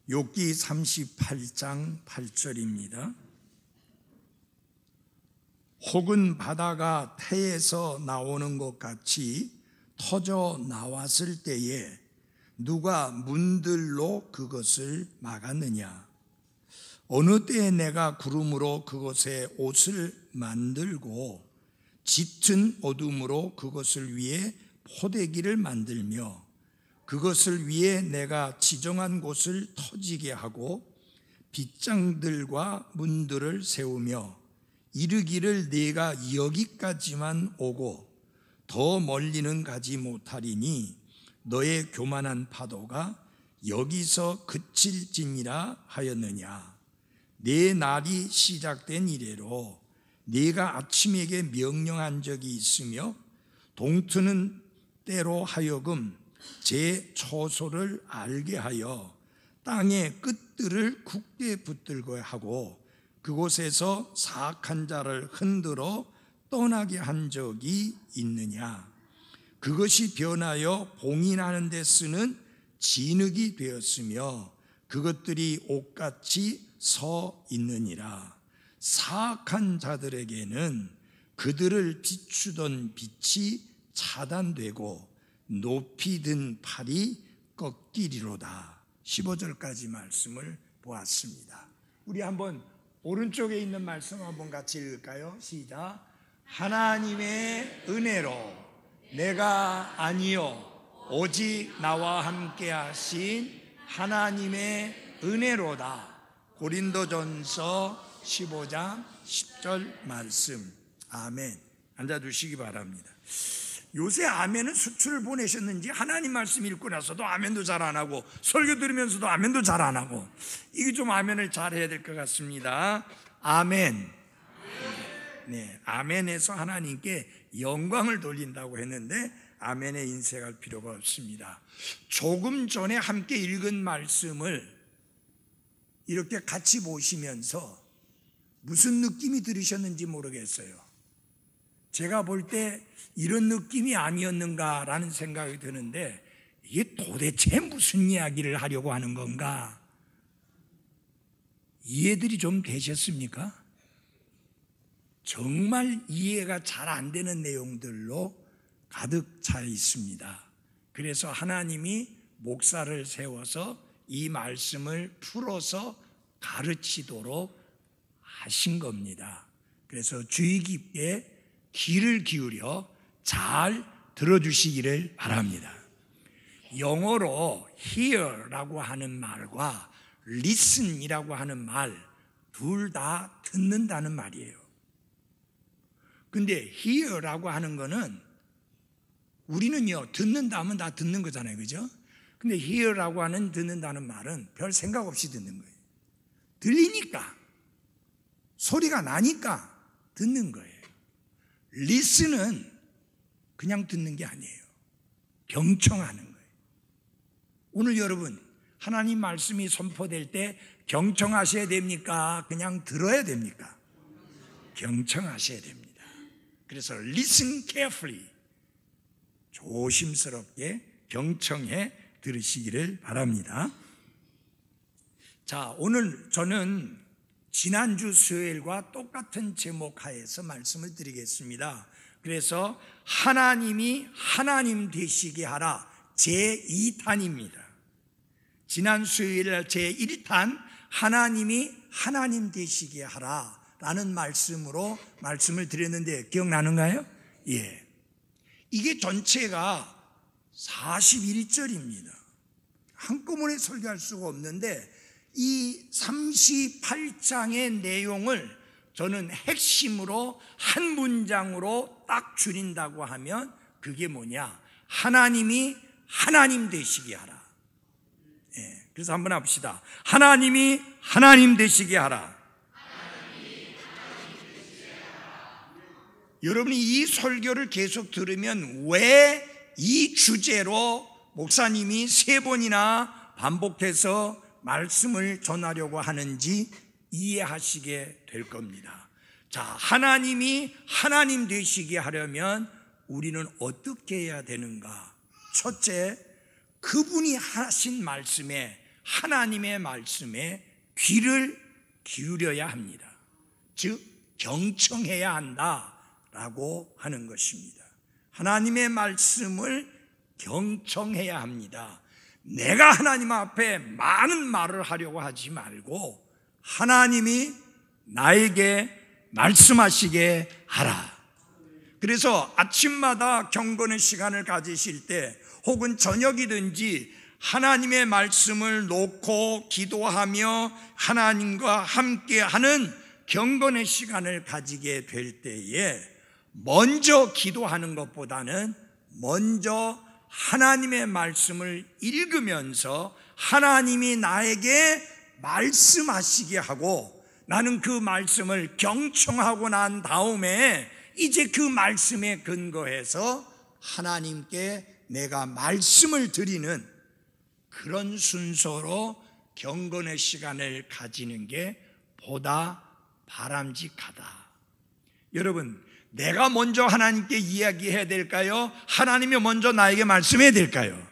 욥기 38장 8절입니다. 혹은 바다가 태에서 나오는 것 같이 터져 나왔을 때에 누가 문들로 그것을 막았느냐? 어느 때에 내가 구름으로 그것에 옷을 만들고 짙은 어둠으로 그것을 위해 포대기를 만들며 그것을 위해 내가 지정한 곳을 터지게 하고 빗장들과 문들을 세우며 이르기를 내가 여기까지만 오고 더 멀리는 가지 못하리니 너의 교만한 파도가 여기서 그칠지니라 하였느냐? 내 날이 시작된 이래로 네가 아침에게 명령한 적이 있으며 동트는 때로 하여금 제 처소를 알게 하여 땅의 끝들을 굳게 붙들게 하고 그곳에서 사악한 자를 흔들어 떠나게 한 적이 있느냐? 그것이 변하여 봉인하는 데 쓰는 진흙이 되었으며 그것들이 옷같이 서 있느니라. 사악한 자들에게는 그들을 비추던 빛이 차단되고 높이 든 팔이 꺾이리로다. 15절까지 말씀을 보았습니다. 우리 한번 오른쪽에 있는 말씀 한번 같이 읽을까요? 시작. 하나님의 은혜로 내가 아니요 오직 나와 함께 하신 하나님의 은혜로다. 고린도전서 15장 10절 말씀. 아멘. 앉아주시기 바랍니다. 요새 아멘은 수출을 보내셨는지 하나님 말씀 읽고 나서도 아멘도 잘 안 하고 설교 들으면서도 아멘도 잘 안 하고 이게 좀 아멘을 잘 해야 될 것 같습니다. 아멘. 네, 아멘에서 하나님께 영광을 돌린다고 했는데 아멘에 인색할 필요가 없습니다. 조금 전에 함께 읽은 말씀을 이렇게 같이 보시면서 무슨 느낌이 들으셨는지 모르겠어요. 제가 볼 때 이런 느낌이 아니었는가라는 생각이 드는데 이게 도대체 무슨 이야기를 하려고 하는 건가? 이해들이 좀 되셨습니까? 정말 이해가 잘 안 되는 내용들로 가득 차 있습니다. 그래서 하나님이 목사를 세워서 이 말씀을 풀어서 가르치도록 하신 겁니다. 그래서 주의 깊게 귀를 기울여 잘 들어주시기를 바랍니다. 영어로 hear라고 하는 말과 listen이라고 하는 말 둘 다 듣는다는 말이에요. 근데 hear라고 하는 거는 우리는요 듣는다 하면 다 듣는 거잖아요, 그죠? 근데 hear라고 하는 듣는다는 말은 별 생각 없이 듣는 거예요. 들리니까 소리가 나니까 듣는 거예요. listen은 그냥 듣는 게 아니에요. 경청하는 거예요. 오늘 여러분 하나님 말씀이 선포될 때 경청하셔야 됩니까? 그냥 들어야 됩니까? 경청하셔야 됩니다. 그래서 listen carefully, 조심스럽게 경청해 들으시기를 바랍니다. 자, 오늘 저는 지난주 수요일과 똑같은 제목 하에서 말씀을 드리겠습니다. 그래서 하나님이 하나님 되시게 하라 제2탄입니다. 지난 수요일 제1탄 하나님이 하나님 되시게 하라 라는 말씀으로 말씀을 드렸는데 기억나는가요? 예. 이게 전체가 41절입니다. 한꺼번에 설교할 수가 없는데 이 38장의 내용을 저는 핵심으로 한 문장으로 딱 줄인다고 하면 그게 뭐냐? 하나님이 하나님 되시게 하라. 예, 그래서 한번 합시다. 하나님이 하나님 되시게 하라. 여러분이 이 설교를 계속 들으면 왜 이 주제로 목사님이 3번이나 반복해서 말씀을 전하려고 하는지 이해하시게 될 겁니다. 자, 하나님이 하나님 되시게 하려면 우리는 어떻게 해야 되는가? 첫째, 그분이 하신 말씀에 하나님의 말씀에 귀를 기울여야 합니다. 즉 경청해야 한다라고 하는 것입니다. 하나님의 말씀을 경청해야 합니다. 내가 하나님 앞에 많은 말을 하려고 하지 말고 하나님이 나에게 말씀하시게 하라. 그래서 아침마다 경건의 시간을 가지실 때 혹은 저녁이든지 하나님의 말씀을 놓고 기도하며 하나님과 함께하는 경건의 시간을 가지게 될 때에 먼저 기도하는 것보다는 먼저 하나님의 말씀을 읽으면서 하나님이 나에게 말씀하시게 하고 나는 그 말씀을 경청하고 난 다음에 이제 그 말씀에 근거해서 하나님께 내가 말씀을 드리는 그런 순서로 경건의 시간을 가지는 게 보다 바람직하다. 여러분, 내가 먼저 하나님께 이야기해야 될까요? 하나님이 먼저 나에게 말씀해야 될까요?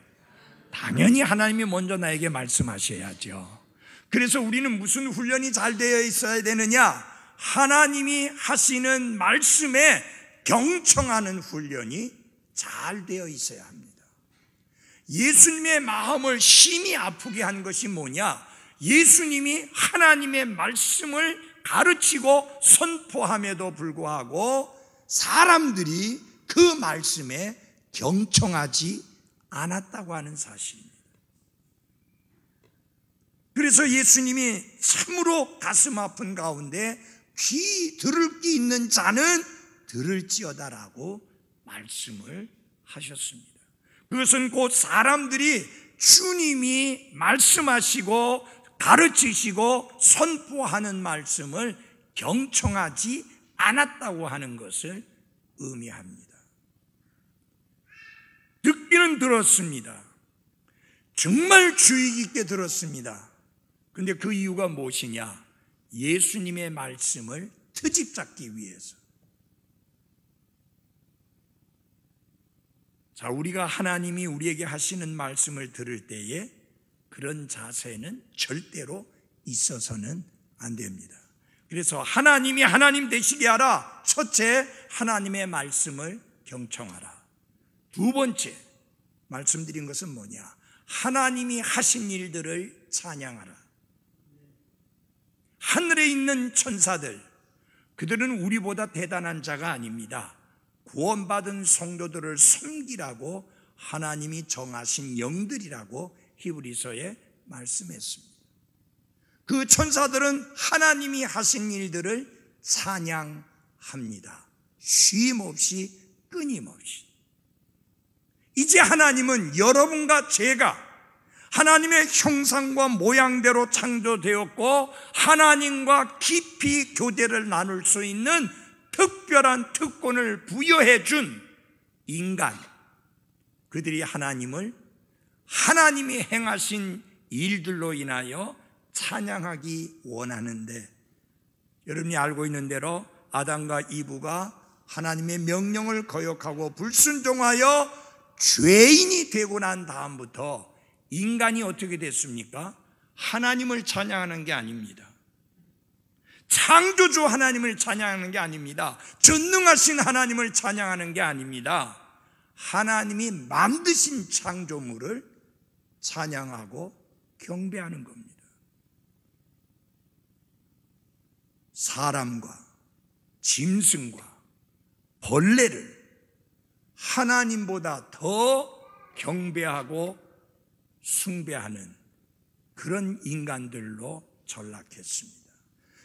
당연히 하나님이 먼저 나에게 말씀하셔야죠. 그래서 우리는 무슨 훈련이 잘 되어 있어야 되느냐? 하나님이 하시는 말씀에 경청하는 훈련이 잘 되어 있어야 합니다. 예수님의 마음을 심히 아프게 한 것이 뭐냐? 예수님이 하나님의 말씀을 가르치고 선포함에도 불구하고 사람들이 그 말씀에 경청하지 않았다고 하는 사실입니다. 그래서 예수님이 참으로 가슴 아픈 가운데 귀 들을 게 있는 자는 들을지어다라고 말씀을 하셨습니다. 그것은 곧 사람들이 주님이 말씀하시고 가르치시고 선포하는 말씀을 경청하지 않았다고 하는 것을 의미합니다. 듣기는 들었습니다. 정말 주의 깊게 들었습니다. 그런데 그 이유가 무엇이냐? 예수님의 말씀을 트집 잡기 위해서. 자, 우리가 하나님이 우리에게 하시는 말씀을 들을 때에 그런 자세는 절대로 있어서는 안 됩니다. 그래서 하나님이 하나님 되시게 하라. 첫째, 하나님의 말씀을 경청하라. 두 번째, 말씀드린 것은 뭐냐? 하나님이 하신 일들을 찬양하라. 하늘에 있는 천사들, 그들은 우리보다 대단한 자가 아닙니다. 구원받은 성도들을 섬기라고 하나님이 정하신 영들이라고 히브리서에 말씀했습니다. 그 천사들은 하나님이 하신 일들을 찬양합니다. 쉼없이 끊임없이. 이제 하나님은 여러분과 제가 하나님의 형상과 모양대로 창조되었고 하나님과 깊이 교제를 나눌 수 있는 특별한 특권을 부여해 준 인간, 그들이 하나님을 하나님이 행하신 일들로 인하여 찬양하기 원하는데, 여러분이 알고 있는 대로 아담과 이브가 하나님의 명령을 거역하고 불순종하여 죄인이 되고 난 다음부터 인간이 어떻게 됐습니까? 하나님을 찬양하는 게 아닙니다. 창조주 하나님을 찬양하는 게 아닙니다. 전능하신 하나님을 찬양하는 게 아닙니다. 하나님이 만드신 창조물을 찬양하고 경배하는 겁니다. 사람과 짐승과 벌레를 하나님보다 더 경배하고 숭배하는 그런 인간들로 전락했습니다.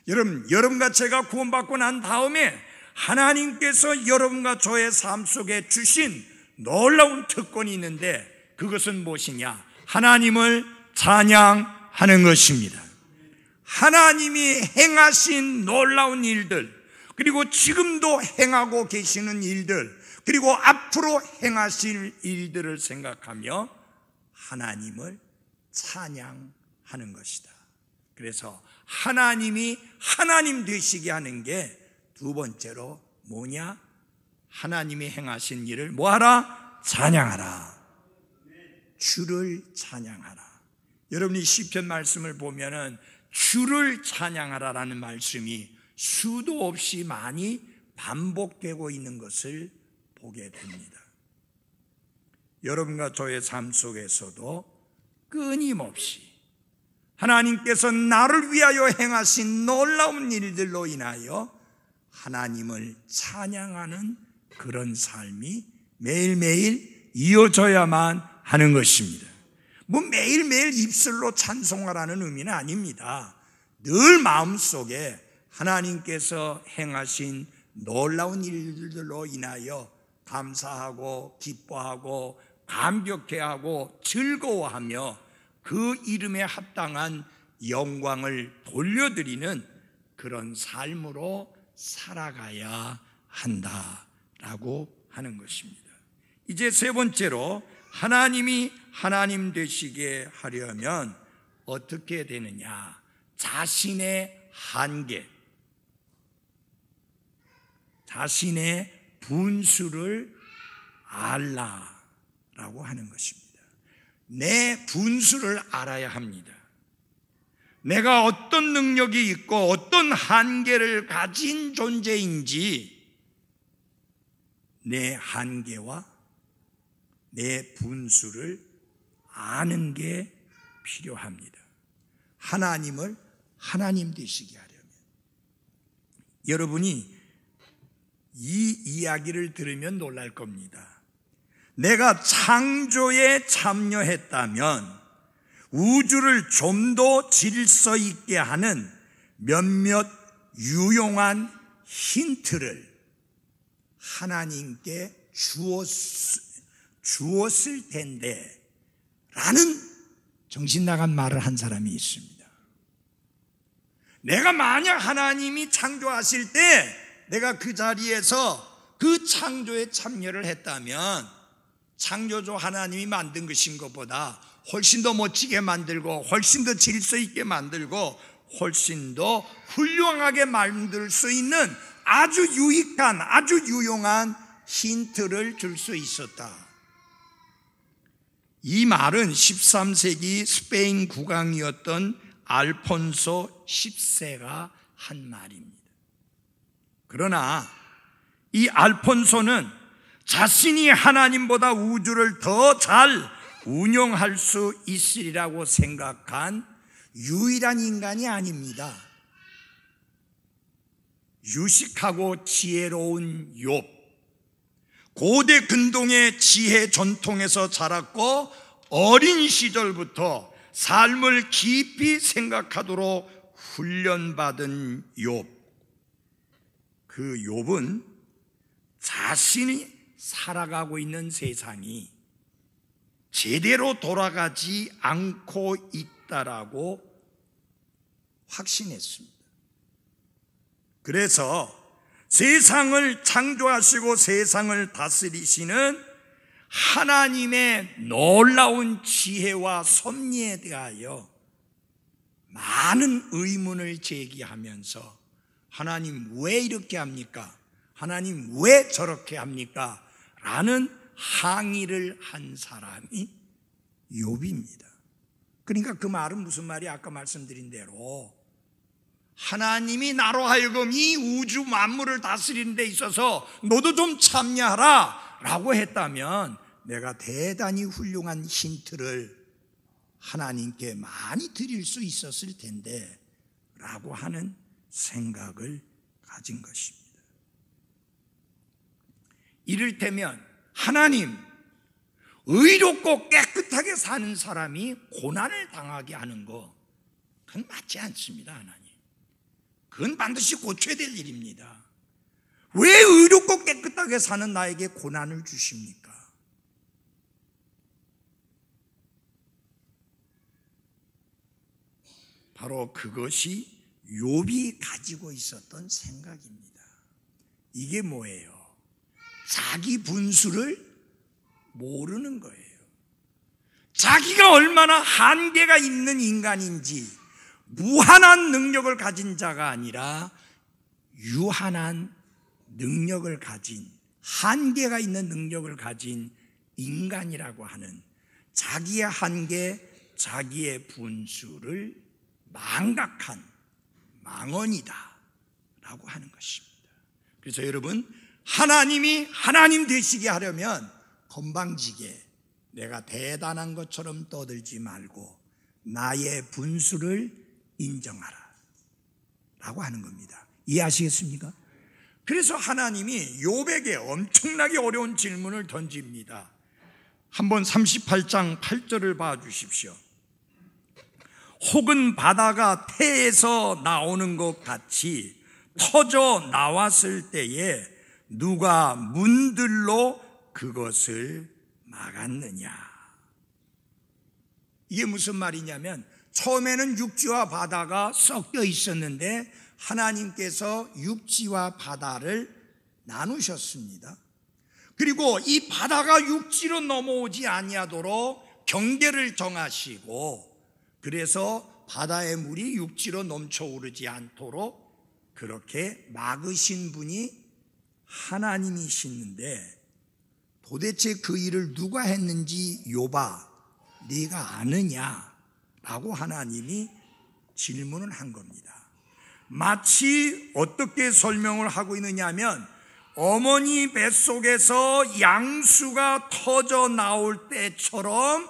여러분과 제가 구원받고 난 다음에 하나님께서 여러분과 저의 삶 속에 주신 놀라운 특권이 있는데, 그것은 무엇이냐? 하나님을 찬양하는 것입니다. 하나님이 행하신 놀라운 일들, 그리고 지금도 행하고 계시는 일들, 그리고 앞으로 행하실 일들을 생각하며 하나님을 찬양하는 것이다. 그래서 하나님이 하나님 되시게 하는 게 두 번째로 뭐냐? 하나님이 행하신 일을 뭐하라? 찬양하라. 주를 찬양하라. 여러분이 시편 말씀을 보면은 주를 찬양하라라는 말씀이 수도 없이 많이 반복되고 있는 것을 보게 됩니다. 여러분과 저의 삶 속에서도 끊임없이 하나님께서 나를 위하여 행하신 놀라운 일들로 인하여 하나님을 찬양하는 그런 삶이 매일매일 이어져야만 하는 것입니다. 뭐 매일매일 입술로 찬송하라는 의미는 아닙니다. 늘 마음속에 하나님께서 행하신 놀라운 일들로 인하여 감사하고 기뻐하고 감격해하고 즐거워하며 그 이름에 합당한 영광을 돌려드리는 그런 삶으로 살아가야 한다라고 하는 것입니다. 이제 세 번째로 하나님이 하나님 되시게 하려면 어떻게 되느냐? 자신의 한계, 자신의 분수를 알라라고 하는 것입니다. 내 분수를 알아야 합니다. 내가 어떤 능력이 있고 어떤 한계를 가진 존재인지 내 한계와 내 분수를 아는 게 필요합니다. 하나님을 하나님 되시게 하려면 여러분이 이 이야기를 들으면 놀랄 겁니다. 내가 창조에 참여했다면 우주를 좀 더 질서 있게 하는 몇몇 유용한 힌트를 하나님께 주었을 텐데 라는 정신 나간 말을 한 사람이 있습니다. 내가 만약 하나님이 창조하실 때 내가 그 자리에서 그 창조에 참여를 했다면 창조주 하나님이 만든 것인 것보다 훨씬 더 멋지게 만들고 훨씬 더 질서 있게 만들고 훨씬 더 훌륭하게 만들 수 있는 아주 유익한 아주 유용한 힌트를 줄 수 있었다. 이 말은 13세기 스페인 국왕이었던 알폰소 10세가 한 말입니다. 그러나 이 알폰소는 자신이 하나님보다 우주를 더 잘 운영할 수 있으리라고 생각한 유일한 인간이 아닙니다. 유식하고 지혜로운 욥, 고대 근동의 지혜 전통에서 자랐고 어린 시절부터 삶을 깊이 생각하도록 훈련받은 욥. 그 욥은 자신이 살아가고 있는 세상이 제대로 돌아가지 않고 있다라고 확신했습니다. 그래서 세상을 창조하시고 세상을 다스리시는 하나님의 놀라운 지혜와 섭리에 대하여 많은 의문을 제기하면서 하나님 왜 이렇게 합니까? 하나님 왜 저렇게 합니까? 라는 항의를 한 사람이 욥입니다. 그러니까 그 말은 무슨 말이 아까 말씀드린 대로 하나님이 나로 하여금 이 우주 만물을 다스리는 데 있어서 너도 좀 참여하라 라고 했다면 내가 대단히 훌륭한 힌트를 하나님께 많이 드릴 수 있었을 텐데 라고 하는 생각을 가진 것입니다. 이를테면 하나님, 의롭고 깨끗하게 사는 사람이 고난을 당하게 하는 거 그건 맞지 않습니다. 하나님, 그건 반드시 고쳐야 될 일입니다. 왜 의롭고 깨끗하게 사는 나에게 고난을 주십니까? 바로 그것이 욥이 가지고 있었던 생각입니다. 이게 뭐예요? 자기 분수를 모르는 거예요. 자기가 얼마나 한계가 있는 인간인지, 무한한 능력을 가진 자가 아니라 유한한 능력을 가진, 한계가 있는 능력을 가진 인간이라고 하는 자기의 한계, 자기의 분수를 망각한 망언이다 라고 하는 것입니다. 그래서 여러분, 하나님이 하나님 되시게 하려면 건방지게 내가 대단한 것처럼 떠들지 말고 나의 분수를 인정하라 라고 하는 겁니다. 이해하시겠습니까? 그래서 하나님이 욥에게 엄청나게 어려운 질문을 던집니다. 한번 38장 8절을 봐주십시오. 혹은 바다가 태에서 나오는 것 같이 터져 나왔을 때에 누가 문들로 그것을 막았느냐. 이게 무슨 말이냐면, 처음에는 육지와 바다가 섞여 있었는데 하나님께서 육지와 바다를 나누셨습니다. 그리고 이 바다가 육지로 넘어오지 아니하도록 경계를 정하시고, 그래서 바다의 물이 육지로 넘쳐오르지 않도록 그렇게 막으신 분이 하나님이시는데, 도대체 그 일을 누가 했는지 욥아 네가 아느냐 라고 하나님이 질문을 한 겁니다. 마치 어떻게 설명을 하고 있느냐 하면, 어머니 뱃속에서 양수가 터져 나올 때처럼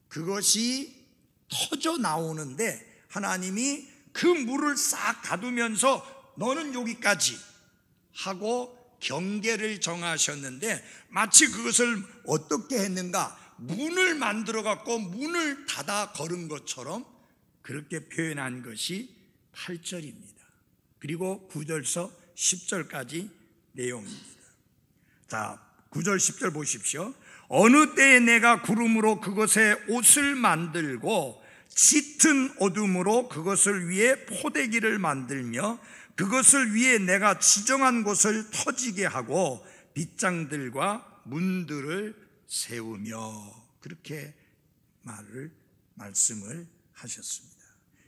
그것이 터져 나오는데 하나님이 그 물을 싹 가두면서 너는 여기까지 하고 경계를 정하셨는데, 마치 그것을 어떻게 했는가, 문을 만들어 갖고 문을 닫아 걸은 것처럼 그렇게 표현한 것이 8절입니다. 그리고 9절서 10절까지 내용입니다. 자, 9절 10절 보십시오. 어느 때에 내가 구름으로 그것에 옷을 만들고 짙은 어둠으로 그것을 위해 포대기를 만들며 그것을 위해 내가 지정한 곳을 터지게 하고 빗장들과 문들을 세우며, 그렇게 말씀을 하셨습니다.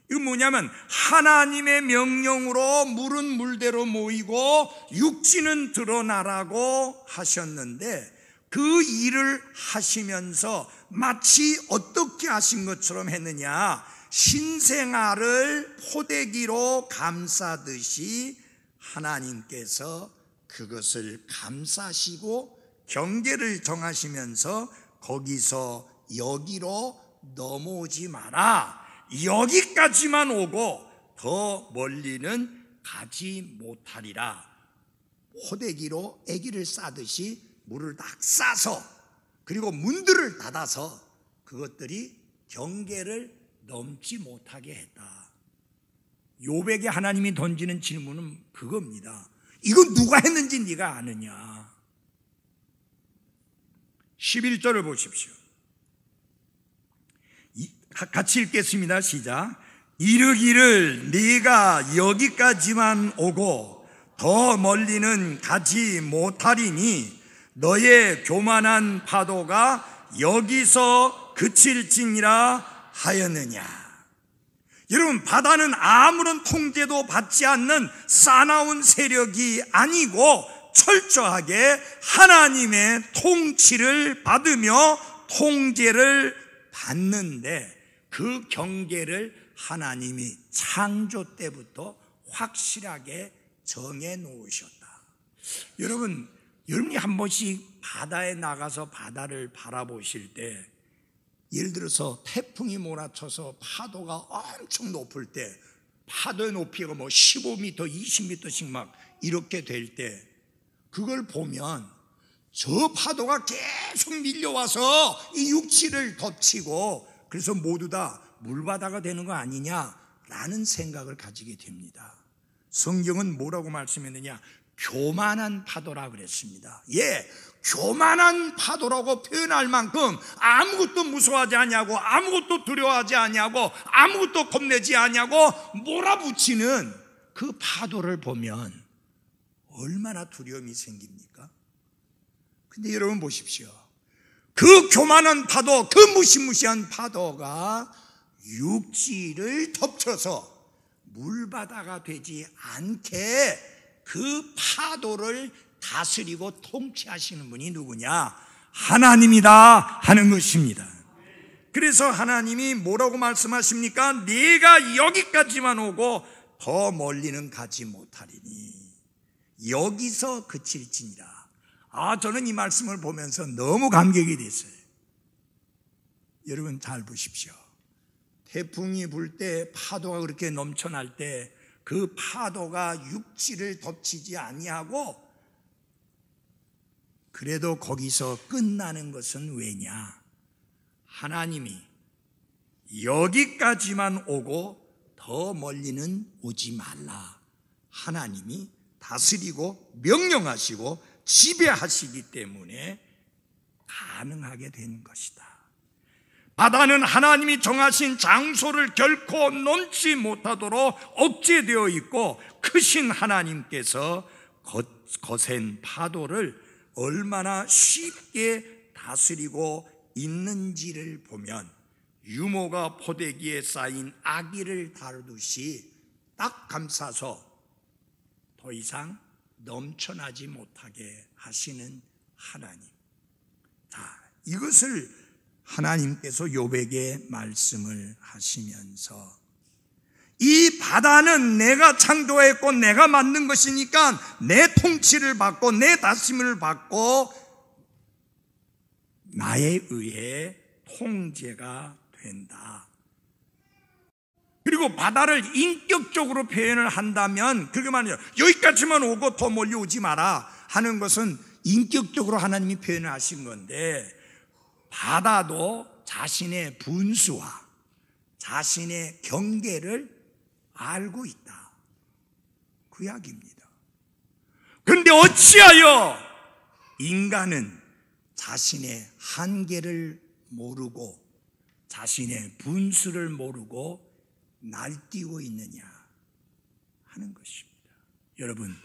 이건 뭐냐면, 하나님의 명령으로 물은 물대로 모이고 육지는 드러나라고 하셨는데, 그 일을 하시면서 마치 어떻게 하신 것처럼 했느냐, 신생아를 포대기로 감싸듯이 하나님께서 그것을 감싸시고 경계를 정하시면서 거기서 여기로 넘어오지 마라, 여기까지만 오고 더 멀리는 가지 못하리라. 포대기로 아기를 싸듯이 물을 딱 싸서, 그리고 문들을 닫아서 그것들이 경계를 넘지 못하게 했다. 욥에게 하나님이 던지는 질문은 그겁니다. 이거 누가 했는지 네가 아느냐. 11절을 보십시오. 같이 읽겠습니다. 시작. 이르기를 네가 여기까지만 오고 더 멀리는 가지 못하리니 너의 교만한 파도가 여기서 그칠지니라 하였느냐. 여러분, 바다는 아무런 통제도 받지 않는 사나운 세력이 아니고 철저하게 하나님의 통치를 받으며 통제를 받는데, 그 경계를 하나님이 창조 때부터 확실하게 정해 놓으셨다. 여러분이 한 번씩 바다에 나가서 바다를 바라보실 때, 예를 들어서 태풍이 몰아쳐서 파도가 엄청 높을 때, 파도의 높이가 15m, 20m씩 막 이렇게 될 때, 그걸 보면 저 파도가 계속 밀려와서 이 육지를 덮치고, 그래서 모두 다 물바다가 되는 거 아니냐라는 생각을 가지게 됩니다. 성경은 뭐라고 말씀했느냐? 교만한 파도라 그랬습니다. 예, 교만한 파도라고 표현할 만큼 아무것도 무서워하지 않냐고, 아무것도 두려워하지 않냐고, 아무것도 겁내지 않냐고 몰아붙이는 그 파도를 보면 얼마나 두려움이 생깁니까? 근데 여러분 보십시오. 그 교만한 파도, 그 무시무시한 파도가 육지를 덮쳐서 물바다가 되지 않게 그 파도를 다스리고 통치하시는 분이 누구냐? 하나님이다 하는 것입니다. 그래서 하나님이 뭐라고 말씀하십니까? 네가 여기까지만 오고 더 멀리는 가지 못하리니 여기서 그칠지니라. 저는 이 말씀을 보면서 너무 감격이 됐어요. 여러분 잘 보십시오. 태풍이 불 때, 파도가 그렇게 넘쳐날 때 그 파도가 육지를 덮치지 아니하고 그래도 거기서 끝나는 것은 왜냐? 하나님이 여기까지만 오고 더 멀리는 오지 말라. 하나님이 다스리고 명령하시고 지배하시기 때문에 가능하게 된 것이다. 바다는 하나님이 정하신 장소를 결코 넘지 못하도록 억제되어 있고 크신 하나님께서 거센 파도를 얼마나 쉽게 다스리고 있는지를 보면 유모가 포대기에 쌓인 아기를 다루듯이 딱 감싸서 더 이상 넘쳐나지 못하게 하시는 하나님. 자, 이것을 하나님께서 욥에게 말씀을 하시면서 이 바다는 내가 창조했고 내가 만든 것이니까 내 통치를 받고 내 다스림을 받고 나에 의해 통제가 된다. 그리고 바다를 인격적으로 표현을 한다면 그게 말이에요. 여기까지만 오고 더 멀리 오지 마라 하는 것은 인격적으로 하나님이 표현을 하신 건데, 바다도 자신의 분수와 자신의 경계를 알고 있다, 그 이야기입니다. 그런데 어찌하여 인간은 자신의 한계를 모르고 자신의 분수를 모르고 날뛰고 있느냐 하는 것입니다. 여러분,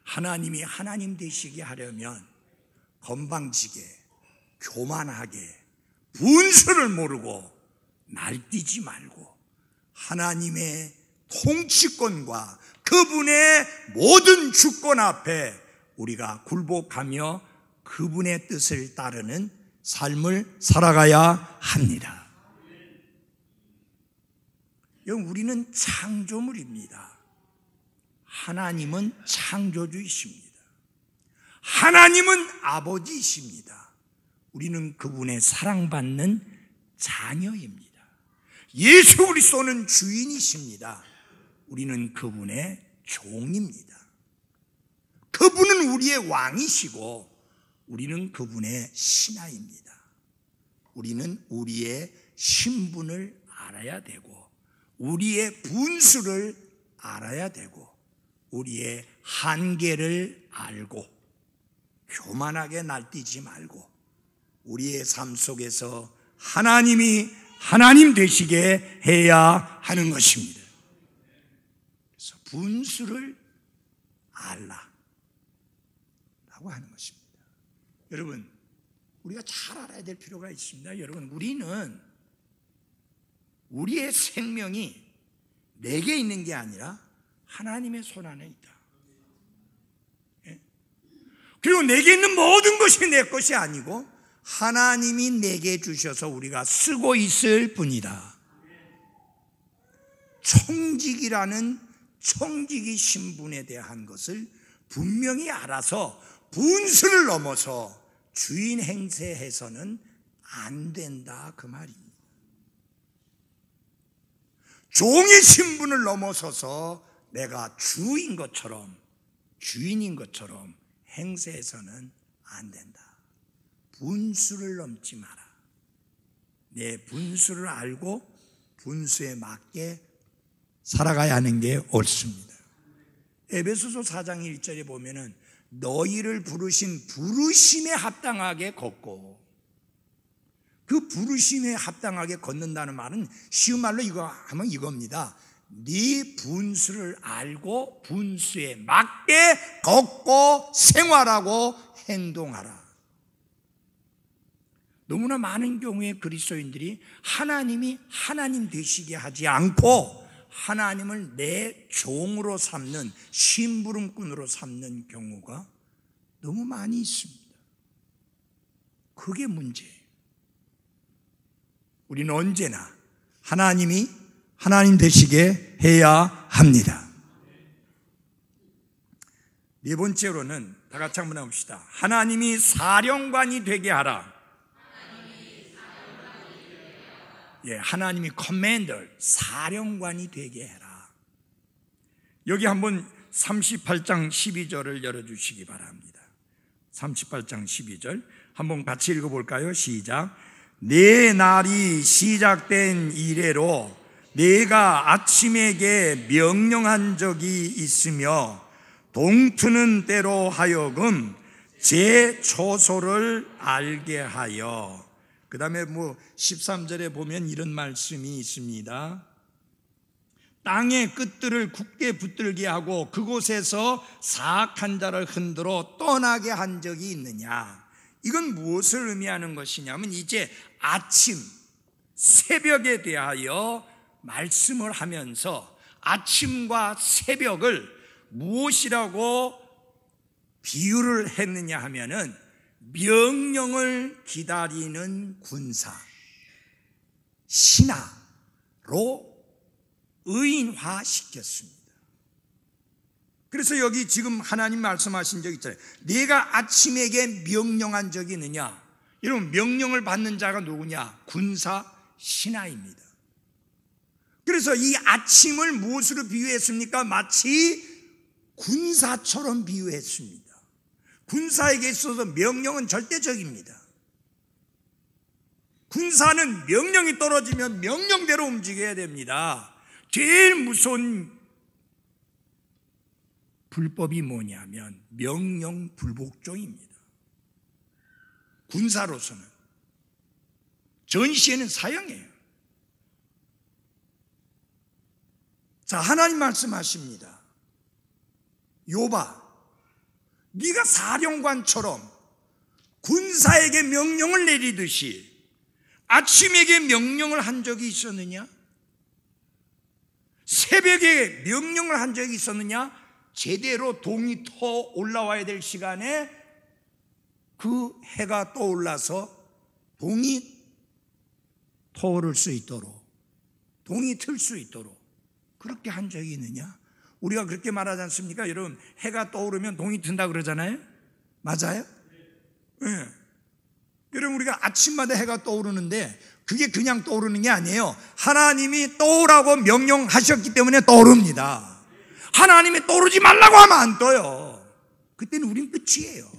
하나님이 하나님 되시게 하려면 건방지게 교만하게 분수를 모르고 날뛰지 말고 하나님의 통치권과 그분의 모든 주권 앞에 우리가 굴복하며 그분의 뜻을 따르는 삶을 살아가야 합니다. 여러분, 우리는 창조물입니다. 하나님은 창조주이십니다. 하나님은 아버지이십니다. 우리는 그분의 사랑받는 자녀입니다. 예수 그리스도는 주인이십니다. 우리는 그분의 종입니다. 그분은 우리의 왕이시고 우리는 그분의 신하입니다. 우리는 우리의 신분을 알아야 되고 우리의 분수를 알아야 되고 우리의 한계를 알고 교만하게 날뛰지 말고 우리의 삶 속에서 하나님이 하나님 되시게 해야 하는 것입니다. 그래서 분수를 알라 라고 하는 것입니다. 여러분, 우리가 잘 알아야 될 필요가 있습니다. 여러분, 우리는 우리의 생명이 내게 있는 게 아니라 하나님의 손 안에 있다. 그리고 내게 있는 모든 것이 내 것이 아니고 하나님이 내게 주셔서 우리가 쓰고 있을 뿐이다. 청직이라는 청직이 신분에 대한 것을 분명히 알아서 분수를 넘어서 주인 행세해서는 안 된다, 그 말입니다. 종의 신분을 넘어서서 내가 주인 것처럼 주인인 것처럼 행세해서는 안 된다. 분수를 넘지 마라. 내 분수를 알고 분수에 맞게 살아가야 하는 게 옳습니다. 에베소서 4장 1절에 보면은 너희를 부르신 부르심에 합당하게 걷고, 그 부르심에 합당하게 걷는다는 말은 쉬운 말로 이거 하면 이겁니다. 네 분수를 알고 분수에 맞게 걷고 생활하고 행동하라. 너무나 많은 경우에 그리스도인들이 하나님이 하나님 되시게 하지 않고 하나님을 내 종으로 삼는, 심부름꾼으로 삼는 경우가 너무 많이 있습니다. 그게 문제예요. 우리는 언제나 하나님이 하나님 되시게 해야 합니다. 네 번째로는 다 같이 한번 해봅시다. 하나님이 사령관이 되게 하라. 하나님이 커맨더, 사령관이 되게 해라. 여기 한번 38장 12절을 열어주시기 바랍니다. 38장 12절 한번 같이 읽어볼까요? 시작. 내 날이 시작된 이래로 내가 아침에게 명령한 적이 있으며 동트는 때로 하여금 제 초소를 알게 하여. 그 다음에 13절에 보면 이런 말씀이 있습니다. 땅의 끝들을 굳게 붙들게 하고 그곳에서 사악한 자를 흔들어 떠나게 한 적이 있느냐. 이건 무엇을 의미하는 것이냐면 이제 아침, 새벽에 대하여 말씀을 하면서 아침과 새벽을 무엇이라고 비유를 했느냐 하면은 명령을 기다리는 군사, 신하로 의인화시켰습니다. 그래서 여기 지금 하나님 말씀하신 적 있잖아요. 네가 아침에게 명령한 적이 있느냐. 여러분, 명령을 받는 자가 누구냐? 군사, 신하입니다. 그래서 이 아침을 무엇으로 비유했습니까? 마치 군사처럼 비유했습니다. 군사에게 있어서 명령은 절대적입니다. 군사는 명령이 떨어지면 명령대로 움직여야 됩니다. 제일 무서운 불법이 뭐냐면 명령 불복종입니다. 군사로서는. 전시에는 사형이에요. 자, 하나님 말씀하십니다. 욥아, 네가 사령관처럼 군사에게 명령을 내리듯이 아침에게 명령을 한 적이 있었느냐? 새벽에 명령을 한 적이 있었느냐? 제대로 동이 터 올라와야 될 시간에 그 해가 떠올라서 동이 터오를 수 있도록, 동이 틀 수 있도록 그렇게 한 적이 있느냐? 우리가 그렇게 말하지 않습니까? 여러분, 해가 떠오르면 동이 튼다 그러잖아요? 맞아요? 네. 여러분, 우리가 아침마다 해가 떠오르는데 그게 그냥 떠오르는 게 아니에요. 하나님이 떠오라고 명령하셨기 때문에 떠오릅니다. 하나님이 떠오르지 말라고 하면 안 떠요. 그때는 우린 끝이에요.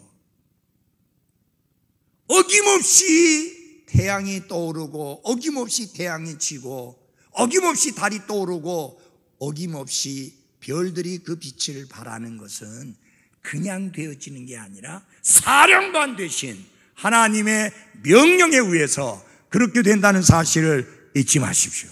어김없이 태양이 떠오르고 어김없이 태양이 지고 어김없이 달이 떠오르고 어김없이 별들이 그 빛을 발하는 것은 그냥 되어지는 게 아니라 사령관 되신 하나님의 명령에 의해서 그렇게 된다는 사실을 잊지 마십시오.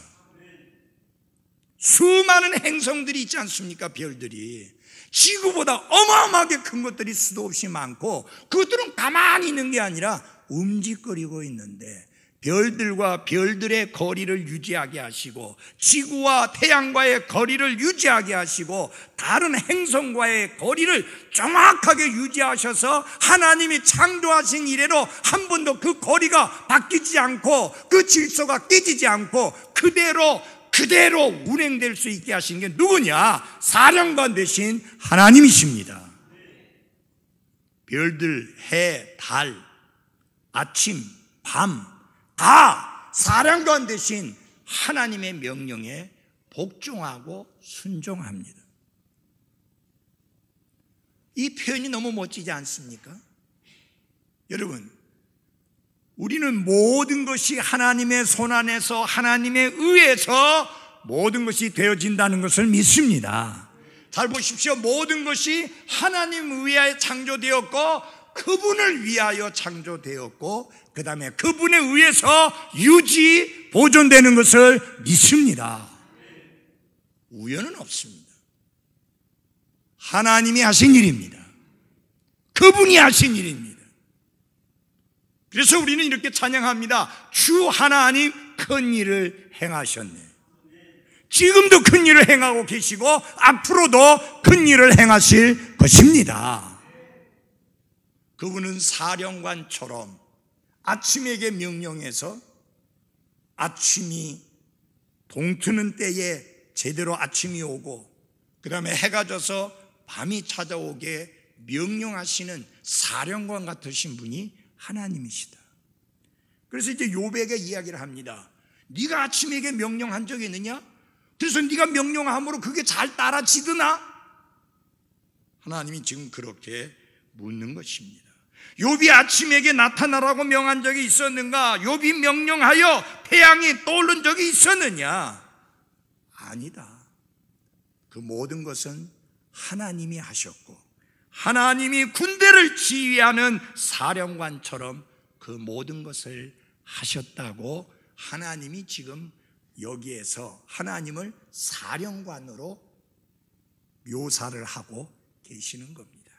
수많은 행성들이 있지 않습니까? 별들이 지구보다 어마어마하게 큰 것들이 수도 없이 많고 그것들은 가만히 있는 게 아니라 움직거리고 있는데 별들과 별들의 거리를 유지하게 하시고 지구와 태양과의 거리를 유지하게 하시고 다른 행성과의 거리를 정확하게 유지하셔서 하나님이 창조하신 이래로 한 번도 그 거리가 바뀌지 않고 그 질서가 깨지지 않고 그대로 운행될 수 있게 하신 게 누구냐? 사령관 되신 하나님이십니다. 별들, 해, 달, 아침, 밤 다 사령관 되신 하나님의 명령에 복종하고 순종합니다. 이 표현이 너무 멋지지 않습니까? 여러분, 우리는 모든 것이 하나님의 손안에서 하나님에 의해서 모든 것이 되어진다는 것을 믿습니다. 잘 보십시오. 모든 것이 하나님 의하여 창조되었고 그분을 위하여 창조되었고 그 다음에 그분에 의해서 유지, 보존되는 것을 믿습니다. 우연은 없습니다. 하나님이 하신 일입니다. 그분이 하신 일입니다. 그래서 우리는 이렇게 찬양합니다. 주 하나님 큰 일을 행하셨네. 지금도 큰 일을 행하고 계시고 앞으로도 큰 일을 행하실 것입니다. 그분은 사령관처럼 아침에게 명령해서 아침이 동트는 때에 제대로 아침이 오고 그 다음에 해가 져서 밤이 찾아오게 명령하시는 사령관 같으신 분이 하나님이시다. 그래서 이제 욥에게 이야기를 합니다. 네가 아침에게 명령한 적이 있느냐? 그래서 네가 명령함으로 그게 잘 따라지드나? 하나님이 지금 그렇게 묻는 것입니다. 욥이 아침에게 나타나라고 명한 적이 있었는가? 욥이 명령하여 태양이 떠오른 적이 있었느냐? 아니다. 그 모든 것은 하나님이 하셨고 하나님이 군대를 지휘하는 사령관처럼 그 모든 것을 하셨다고 하나님이 지금 여기에서 하나님을 사령관으로 묘사를 하고 계시는 겁니다.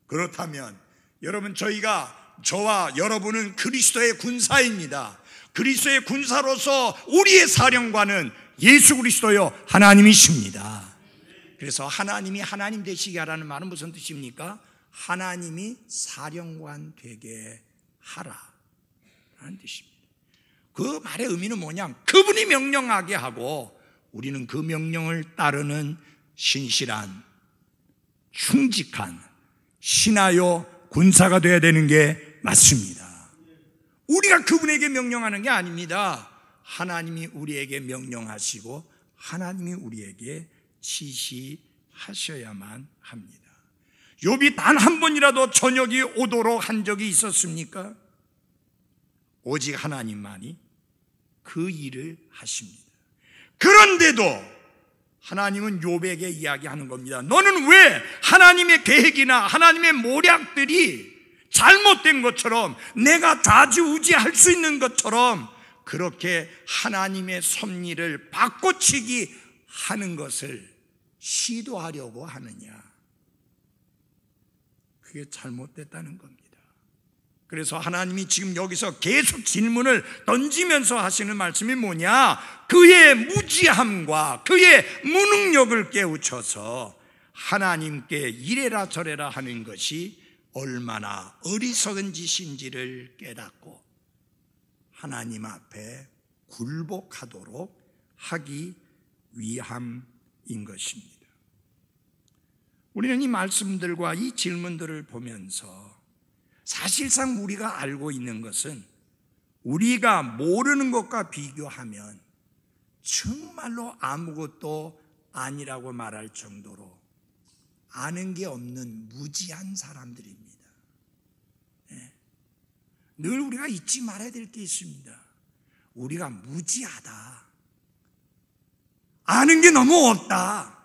그렇다면 여러분, 저와 여러분은 그리스도의 군사입니다. 그리스도의 군사로서 우리의 사령관은 예수 그리스도요 하나님이십니다. 그래서 하나님이 하나님 되시게 하라는 말은 무슨 뜻입니까? 하나님이 사령관 되게 하라 라는 뜻입니다. 그 말의 의미는 뭐냐? 그분이 명령하게 하고 우리는 그 명령을 따르는 신실한 충직한 신하요 군사가 되어야 되는 게 맞습니다. 우리가 그분에게 명령하는 게 아닙니다. 하나님이 우리에게 명령하시고 하나님이 우리에게 지시하셔야만 합니다. 욥이 단 한 번이라도 저녁이 오도록 한 적이 있었습니까? 오직 하나님만이 그 일을 하십니다. 그런데도 하나님은 욥에게 이야기하는 겁니다. 너는 왜 하나님의 계획이나 하나님의 모략들이 잘못된 것처럼 내가 좌지우지할 수 있는 것처럼 그렇게 하나님의 섭리를 바꿔치기 하는 것을 시도하려고 하느냐? 그게 잘못됐다는 겁니다. 그래서 하나님이 지금 여기서 계속 질문을 던지면서 하시는 말씀이 뭐냐? 그의 무지함과 그의 무능력을 깨우쳐서 하나님께 이래라 저래라 하는 것이 얼마나 어리석은 짓인지를 깨닫고 하나님 앞에 굴복하도록 하기 위함인 것입니다. 우리는 이 말씀들과 이 질문들을 보면서 사실상 우리가 알고 있는 것은 우리가 모르는 것과 비교하면 정말로 아무것도 아니라고 말할 정도로 아는 게 없는 무지한 사람들입니다. 늘 우리가 잊지 말아야 될 게 있습니다. 우리가 무지하다. 아는 게 너무 없다.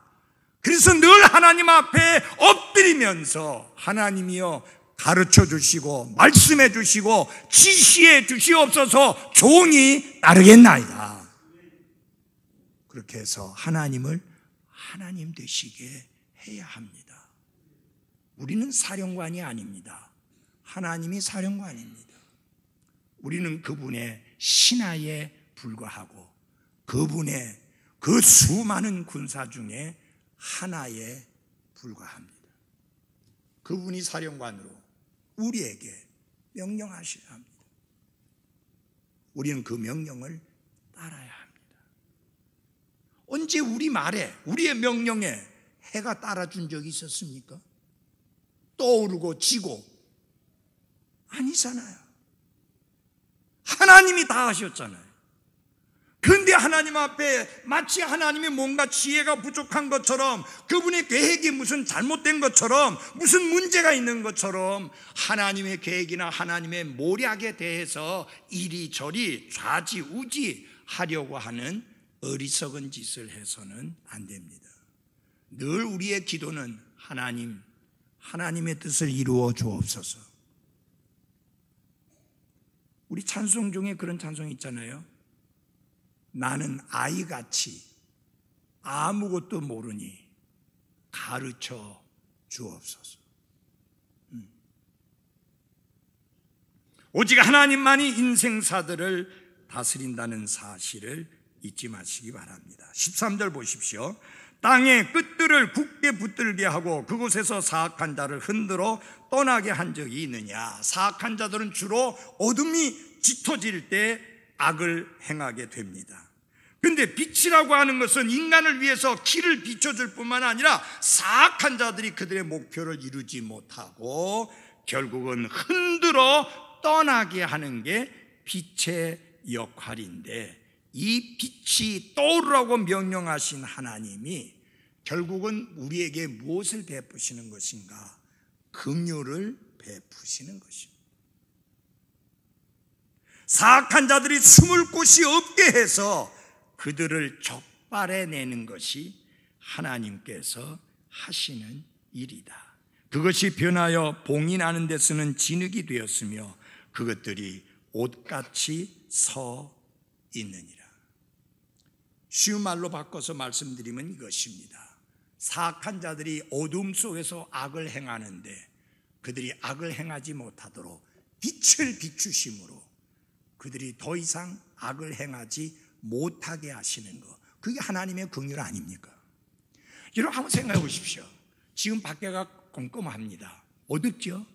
그래서 늘 하나님 앞에 엎드리면서 하나님이여 가르쳐 주시고 말씀해 주시고 지시해 주시옵소서 종이 따르겠나이다. 그렇게 해서 하나님을 하나님 되시게 해야 합니다. 우리는 사령관이 아닙니다. 하나님이 사령관입니다. 우리는 그분의 신하에 불과하고 그분의 그 수많은 군사 중에 하나에 불과합니다. 그분이 사령관으로 우리에게 명령하셔야 합니다. 우리는 그 명령을 따라야 합니다. 언제 우리 말에, 우리의 명령에 해가 따라준 적이 있었습니까? 떠오르고 지고 아니잖아요. 하나님이 다 하셨잖아요. 그런데 하나님 앞에 마치 하나님이 뭔가 지혜가 부족한 것처럼 그분의 계획이 무슨 잘못된 것처럼 무슨 문제가 있는 것처럼 하나님의 계획이나 하나님의 모략에 대해서 이리저리 좌지우지 하려고 하는 어리석은 짓을 해서는 안 됩니다. 늘 우리의 기도는 하나님의 뜻을 이루어 주옵소서. 우리 찬송 중에 그런 찬송이 있잖아요. 나는 아이같이 아무것도 모르니 가르쳐 주옵소서. 오직 하나님만이 인생사들을 다스린다는 사실을 잊지 마시기 바랍니다. 13절 보십시오. 땅의 끝들을 굳게 붙들게 하고 그곳에서 사악한 자를 흔들어 떠나게 한 적이 있느냐? 사악한 자들은 주로 어둠이 짙어질 때 악을 행하게 됩니다. 근데 빛이라고 하는 것은 인간을 위해서 길을 비춰줄 뿐만 아니라 사악한 자들이 그들의 목표를 이루지 못하고 결국은 흔들어 떠나게 하는 게 빛의 역할인데, 이 빛이 떠오르라고 명령하신 하나님이 결국은 우리에게 무엇을 베푸시는 것인가? 긍휼을 베푸시는 것입니다. 사악한 자들이 숨을 곳이 없게 해서 그들을 적발해내는 것이 하나님께서 하시는 일이다. 그것이 변하여 봉이 나는 데 쓰는 진흙이 되었으며 그것들이 옷같이 서 있느니라. 쉬운 말로 바꿔서 말씀드리면 이것입니다. 사악한 자들이 어둠 속에서 악을 행하는데 그들이 악을 행하지 못하도록 빛을 비추심으로 그들이 더 이상 악을 행하지 못하게 하시는 것, 그게 하나님의 긍휼 아닙니까? 여러분 한번 생각해 보십시오. 지금 밖에가 껌껌합니다. 어둡죠?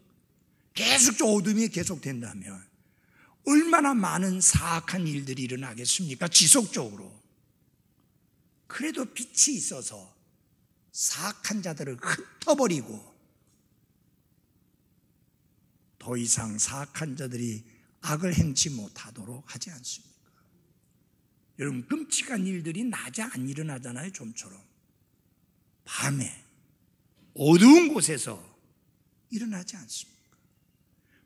계속 어둠이 계속된다면 얼마나 많은 사악한 일들이 일어나겠습니까? 지속적으로. 그래도 빛이 있어서 사악한 자들을 흩어버리고 더 이상 사악한 자들이 악을 행치 못하도록 하지 않습니까? 여러분, 끔찍한 일들이 낮에 안 일어나잖아요. 좀처럼 밤에 어두운 곳에서 일어나지 않습니까?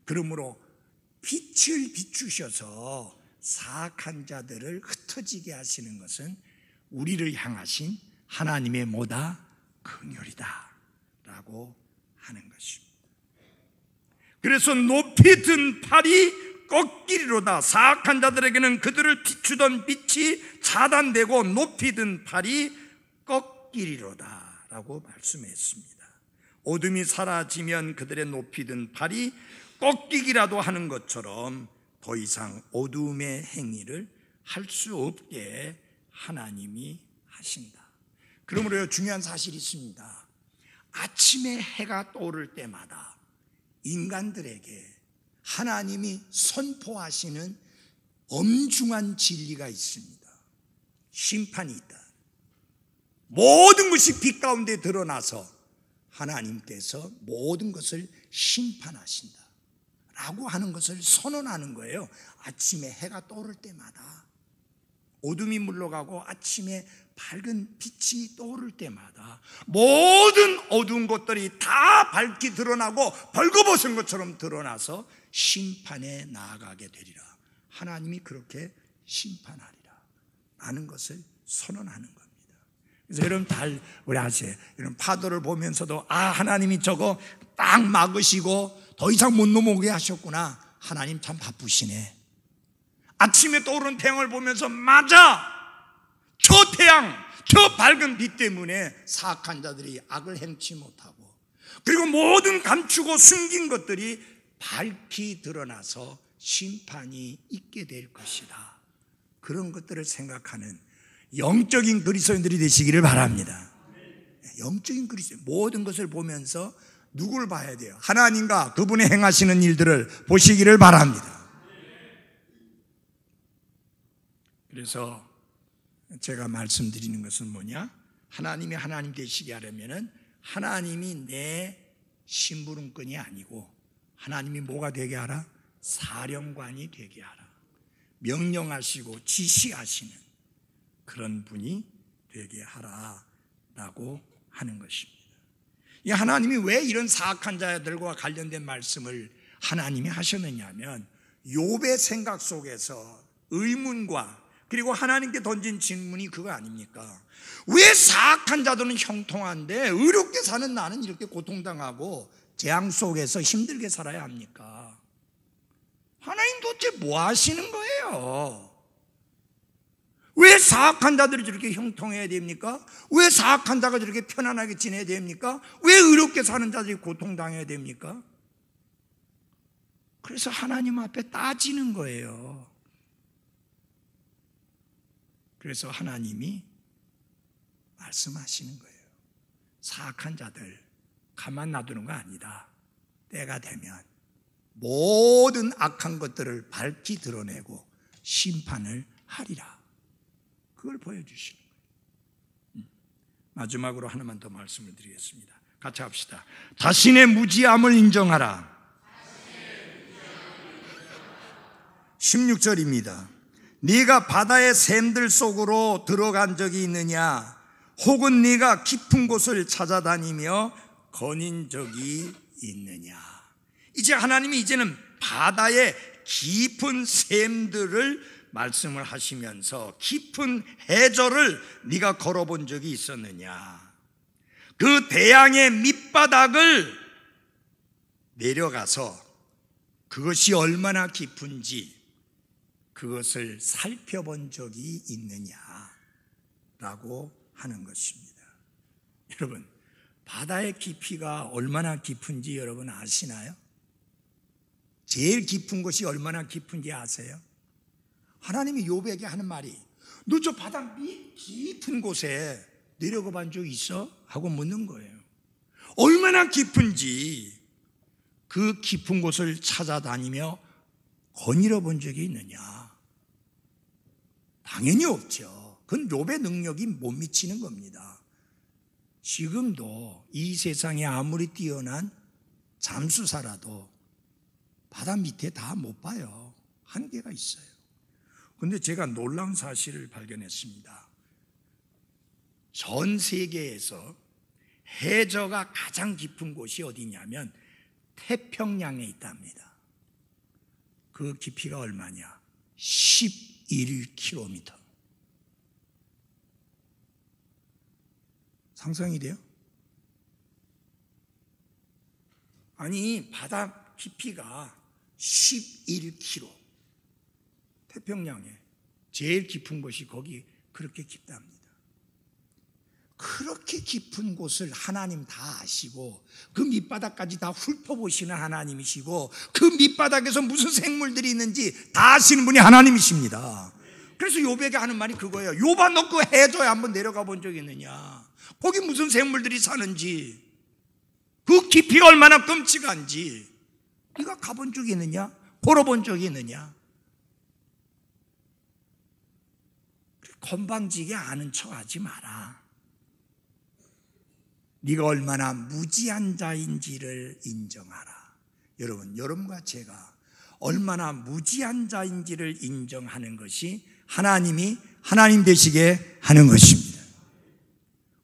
그러므로 빛을 비추셔서 사악한 자들을 흩어지게 하시는 것은 우리를 향하신 하나님의 뭐다? 긍휼이다 라고 하는 것입니다. 그래서 높이 든 팔이 꺾이리로다. 사악한 자들에게는 그들을 비추던 빛이 차단되고 높이 든 팔이 꺾이리로다 라고 말씀했습니다. 어둠이 사라지면 그들의 높이 든 팔이 꺾이기라도 하는 것처럼 더 이상 어둠의 행위를 할 수 없게 하나님이 하신다. 그러므로 중요한 사실이 있습니다. 아침에 해가 떠오를 때마다 인간들에게 하나님이 선포하시는 엄중한 진리가 있습니다. 심판이 있다. 모든 것이 빛 가운데 드러나서 하나님께서 모든 것을 심판하신다 라고 하는 것을 선언하는 거예요. 아침에 해가 떠오를 때마다, 어둠이 물러가고 아침에 밝은 빛이 떠오를 때마다 모든 어두운 것들이 다 밝게 드러나고 벌거벗은 것처럼 드러나서 심판에 나아가게 되리라. 하나님이 그렇게 심판하리라 라는 것을 선언하는 겁니다. 그래서 여러분 우리 아세요? 이런 파도를 보면서도 하나님이 저거 딱 막으시고 더 이상 못 넘어오게 하셨구나. 하나님 참 바쁘시네. 아침에 떠오르는 태양을 보면서 맞아! 저 태양, 저 밝은 빛 때문에 사악한 자들이 악을 행치 못하고, 그리고 모든 감추고 숨긴 것들이 밝히 드러나서 심판이 있게 될 것이다. 그런 것들을 생각하는 영적인 그리스도인들이 되시기를 바랍니다. 영적인 그리스도인, 모든 것을 보면서 누구를 봐야 돼요? 하나님과 그분의 행하시는 일들을 보시기를 바랍니다. 그래서 제가 말씀드리는 것은 뭐냐? 하나님이 하나님 되시게 하려면은 하나님이 내 심부름꾼이 아니고 하나님이 뭐가 되게 하라? 사령관이 되게 하라. 명령하시고 지시하시는 그런 분이 되게 하라라고 하는 것입니다. 이 하나님이 왜 이런 사악한 자들과 관련된 말씀을 하나님이 하셨느냐 하면, 욥의 생각 속에서 의문과 그리고 하나님께 던진 질문이 그거 아닙니까? 왜 사악한 자들은 형통한데 의롭게 사는 나는 이렇게 고통당하고 재앙 속에서 힘들게 살아야 합니까? 하나님 도대체 뭐 하시는 거예요? 왜 사악한 자들이 저렇게 형통해야 됩니까? 왜 사악한 자가 저렇게 편안하게 지내야 됩니까? 왜 의롭게 사는 자들이 고통당해야 됩니까? 그래서 하나님 앞에 따지는 거예요. 그래서 하나님이 말씀하시는 거예요. 사악한 자들 가만 놔두는 거 아니다. 때가 되면 모든 악한 것들을 밝히 드러내고 심판을 하리라. 그걸 보여주시는 거예요. 마지막으로 하나만 더 말씀을 드리겠습니다. 같이 합시다. 자신의 무지함을 인정하라. 16절입니다. 네가 바다의 샘들 속으로 들어간 적이 있느냐? 혹은 네가 깊은 곳을 찾아다니며 거닌 적이 있느냐? 이제 하나님이 이제는 바다의 깊은 샘들을 말씀을 하시면서 깊은 해저를 네가 걸어본 적이 있었느냐? 그 대양의 밑바닥을 내려가서 그것이 얼마나 깊은지 그것을 살펴본 적이 있느냐라고 하는 것입니다. 여러분, 바다의 깊이가 얼마나 깊은지 여러분 아시나요? 제일 깊은 곳이 얼마나 깊은지 아세요? 하나님이 욥에게 하는 말이 너 저 바다 밑 깊은 곳에 내려가 본 적 있어? 하고 묻는 거예요. 얼마나 깊은지 그 깊은 곳을 찾아다니며 거닐어 본 적이 있느냐? 당연히 없죠. 그건 욥의 능력이 못 미치는 겁니다. 지금도 이 세상에 아무리 뛰어난 잠수사라도 바다 밑에 다 못 봐요. 한계가 있어요. 그런데 제가 놀라운 사실을 발견했습니다. 전 세계에서 해저가 가장 깊은 곳이 어디냐면 태평양에 있답니다. 그 깊이가 얼마냐? 11km. 상상이 돼요? 아니, 바다 깊이가 11km. 태평양에 제일 깊은 곳이 거기 그렇게 깊답니다. 그렇게 깊은 곳을 하나님 다 아시고 그 밑바닥까지 다 훑어보시는 하나님이시고 그 밑바닥에서 무슨 생물들이 있는지 다 아시는 분이 하나님이십니다. 그래서 욥에게 하는 말이 그거예요. 욥아, 너 그 해저에 한번 내려가 본 적 있느냐? 거기 무슨 생물들이 사는지, 그 깊이가 얼마나 끔찍한지 네가 가본 적이 있느냐? 걸어본 적이 있느냐? 건방지게 아는 척하지 마라. 네가 얼마나 무지한 자인지를 인정하라. 여러분, 여러분과 제가 얼마나 무지한 자인지를 인정하는 것이 하나님이 하나님 되시게 하는 것입니다.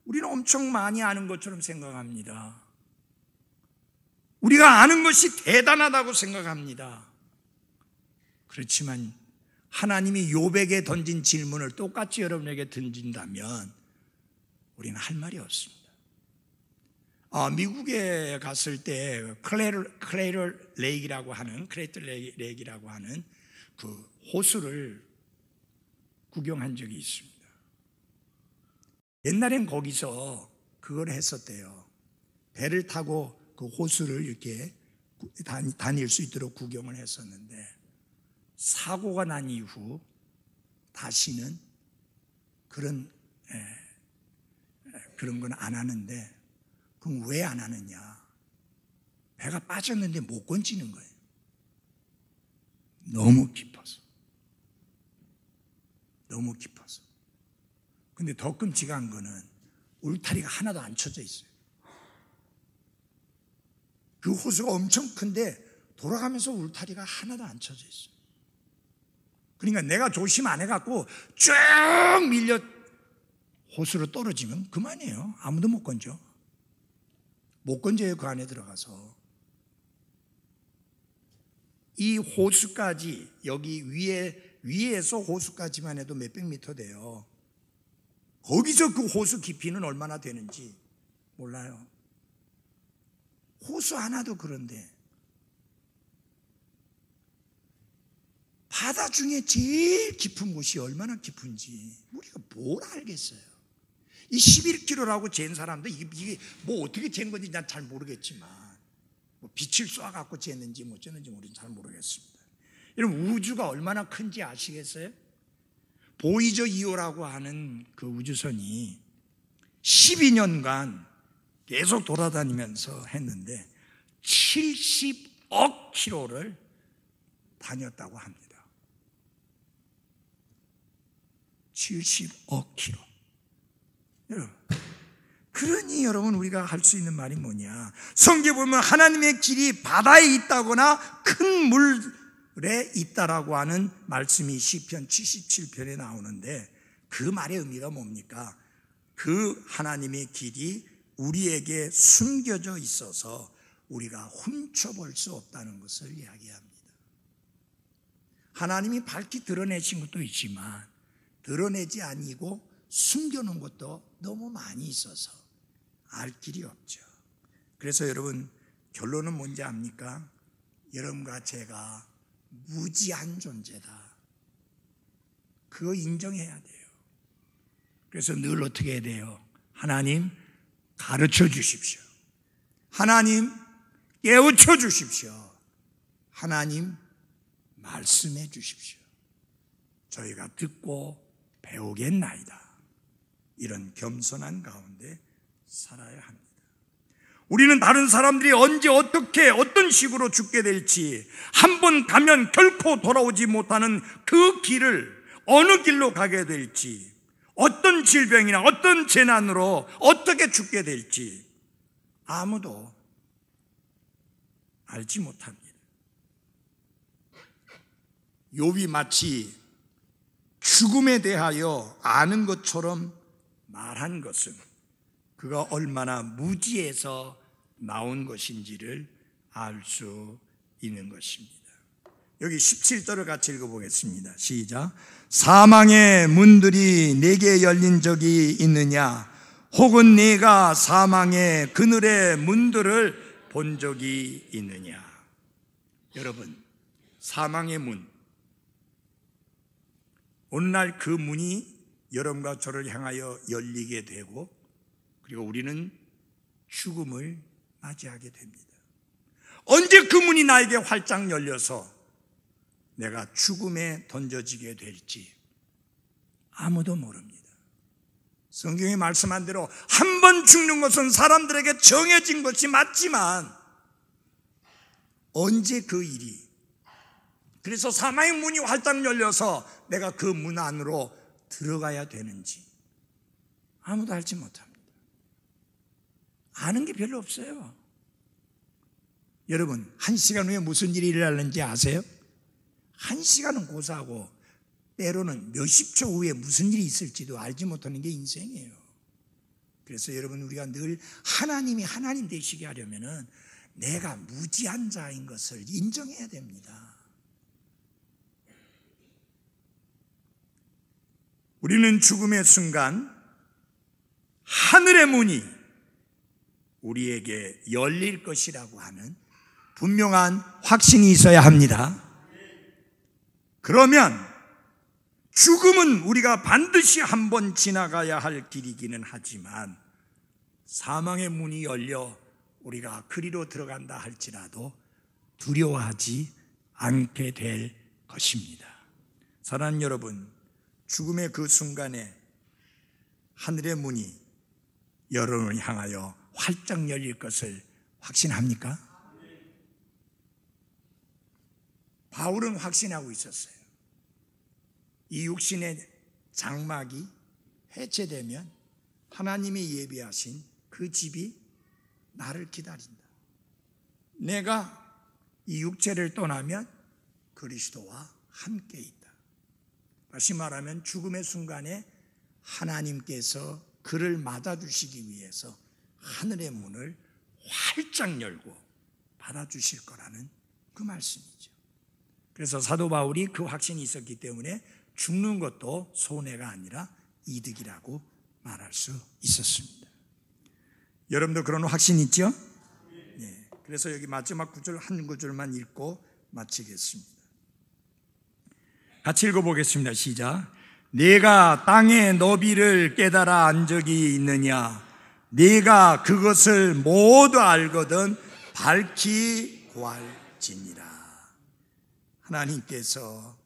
우리는 엄청 많이 아는 것처럼 생각합니다. 우리가 아는 것이 대단하다고 생각합니다. 그렇지만 하나님이 욥에게 던진 질문을 똑같이 여러분에게 던진다면 우리는 할 말이 없습니다. 미국에 갔을 때 크레이터 레이크라고 하는 그 호수를 구경한 적이 있습니다. 옛날엔 거기서 그걸 했었대요. 배를 타고 그 호수를 이렇게 다닐 수 있도록 구경을 했었는데 사고가 난 이후 다시는 그런 건 안 하는데, 그럼 왜 안 하느냐? 배가 빠졌는데 못 건지는 거예요. 너무 깊어서. 너무 깊어서. 근데 더 끔찍한 거는 울타리가 하나도 안 쳐져 있어요. 그 호수가 엄청 큰데 돌아가면서 울타리가 하나도 안 쳐져 있어요. 그러니까 내가 조심 안 해갖고 쭉 밀려 호수로 떨어지면 그만이에요. 아무도 못 건져. 못 건져요. 그 안에 들어가서. 이 호수까지, 여기 위에서 호수까지만 해도 몇백 미터 돼요. 거기서 그 호수 깊이는 얼마나 되는지 몰라요. 호수 하나도 그런데 바다 중에 제일 깊은 곳이 얼마나 깊은지 우리가 뭘 알겠어요. 이 11km라고 잰 사람도 이게 뭐 어떻게 잰 건지 난 잘 모르겠지만, 뭐 빛을 쏴갖고 쟀는지 뭐 쟀는지 우리는 잘 모르겠습니다. 여러분, 우주가 얼마나 큰지 아시겠어요? 보이저 2호라고 하는 그 우주선이 12년간 계속 돌아다니면서 했는데 70억 킬로를 다녔다고 합니다. 70억 킬로. 여러분, 그러니 여러분 우리가 할 수 있는 말이 뭐냐? 성경에 보면 하나님의 길이 바다에 있다거나 큰 물에 있다라고 하는 말씀이 시편 77편에 나오는데, 그 말의 의미가 뭡니까? 그 하나님의 길이 우리에게 숨겨져 있어서 우리가 훔쳐볼 수 없다는 것을 이야기합니다. 하나님이 밝히 드러내신 것도 있지만 드러내지 아니고 숨겨놓은 것도 너무 많이 있어서 알 길이 없죠. 그래서 여러분, 결론은 뭔지 압니까? 여러분과 제가 무지한 존재다. 그거 인정해야 돼요. 그래서 늘 어떻게 해야 돼요? 하나님 가르쳐 주십시오. 하나님 깨우쳐 주십시오. 하나님 말씀해 주십시오. 저희가 듣고 배우겠나이다. 이런 겸손한 가운데 살아야 합니다. 우리는 다른 사람들이 언제 어떻게 어떤 식으로 죽게 될지, 한 번 가면 결코 돌아오지 못하는 그 길을 어느 길로 가게 될지, 어떤 질병이나 어떤 재난으로 어떻게 죽게 될지 아무도 알지 못합니다. 욥이 마치 죽음에 대하여 아는 것처럼 말한 것은 그가 얼마나 무지해서 나온 것인지를 알 수 있는 것입니다. 여기 17절을 같이 읽어보겠습니다. 시작. 사망의 문들이 내게 열린 적이 있느냐? 혹은 내가 사망의 그늘의 문들을 본 적이 있느냐? 여러분, 사망의 문, 오늘날 그 문이 여러분과 저를 향하여 열리게 되고, 그리고 우리는 죽음을 맞이하게 됩니다. 언제 그 문이 나에게 활짝 열려서 내가 죽음에 던져지게 될지 아무도 모릅니다. 성경이 말씀한 대로 한 번 죽는 것은 사람들에게 정해진 것이 맞지만, 언제 그 일이, 그래서 사망의 문이 활짝 열려서 내가 그 문 안으로 들어가야 되는지 아무도 알지 못합니다. 아는 게 별로 없어요. 여러분, 1시간 후에 무슨 일이 일어나는지 아세요? 1시간은 고사하고 때로는 몇십 초 후에 무슨 일이 있을지도 알지 못하는 게 인생이에요. 그래서 여러분, 우리가 늘 하나님이 하나님 되시게 하려면은 내가 무지한 자인 것을 인정해야 됩니다. 우리는 죽음의 순간 하늘의 문이 우리에게 열릴 것이라고 하는 분명한 확신이 있어야 합니다. 그러면 죽음은 우리가 반드시 한번 지나가야 할 길이기는 하지만, 사망의 문이 열려 우리가 그리로 들어간다 할지라도 두려워하지 않게 될 것입니다. 사랑하는 여러분, 죽음의 그 순간에 하늘의 문이 여러분을 향하여 활짝 열릴 것을 확신합니까? 바울은 확신하고 있었어요. 이 육신의 장막이 해체되면 하나님이 예비하신 그 집이 나를 기다린다. 내가 이 육체를 떠나면 그리스도와 함께 있다. 다시 말하면 죽음의 순간에 하나님께서 그를 맞아주시기 위해서 하늘의 문을 활짝 열고 받아주실 거라는 그 말씀이죠. 그래서 사도 바울이 그 확신이 있었기 때문에 죽는 것도 손해가 아니라 이득이라고 말할 수 있었습니다. 여러분도 그런 확신 있죠? 네. 그래서 여기 마지막 구절 한 구절만 읽고 마치겠습니다. 같이 읽어보겠습니다. 시작. 내가 땅의 너비를 깨달아 안 적이 있느냐? 네가 그것을 모두 알거든 밝히 구할지니라. 하나님께서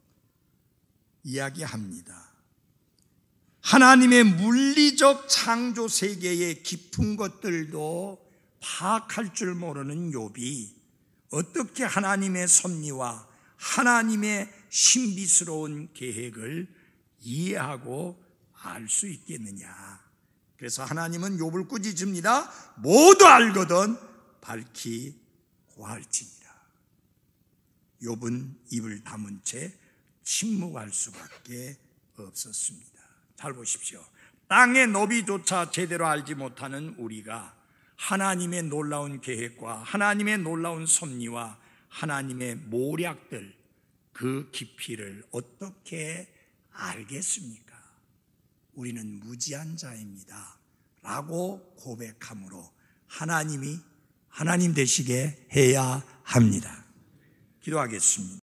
이야기합니다. 하나님의 물리적 창조 세계의 깊은 것들도 파악할 줄 모르는 욥이 어떻게 하나님의 섭리와 하나님의 신비스러운 계획을 이해하고 알 수 있겠느냐. 그래서 하나님은 욥을 꾸짖습니다. 모두 알거든 밝히 고할지니라. 욥은 입을 다문 채 침묵할 수밖에 없었습니다. 잘 보십시오. 땅의 너비조차 제대로 알지 못하는 우리가 하나님의 놀라운 계획과 하나님의 놀라운 섭리와 하나님의 모략들, 그 깊이를 어떻게 알겠습니까? 우리는 무지한 자입니다 라고 고백함으로 하나님이 하나님 되시게 해야 합니다. 기도하겠습니다.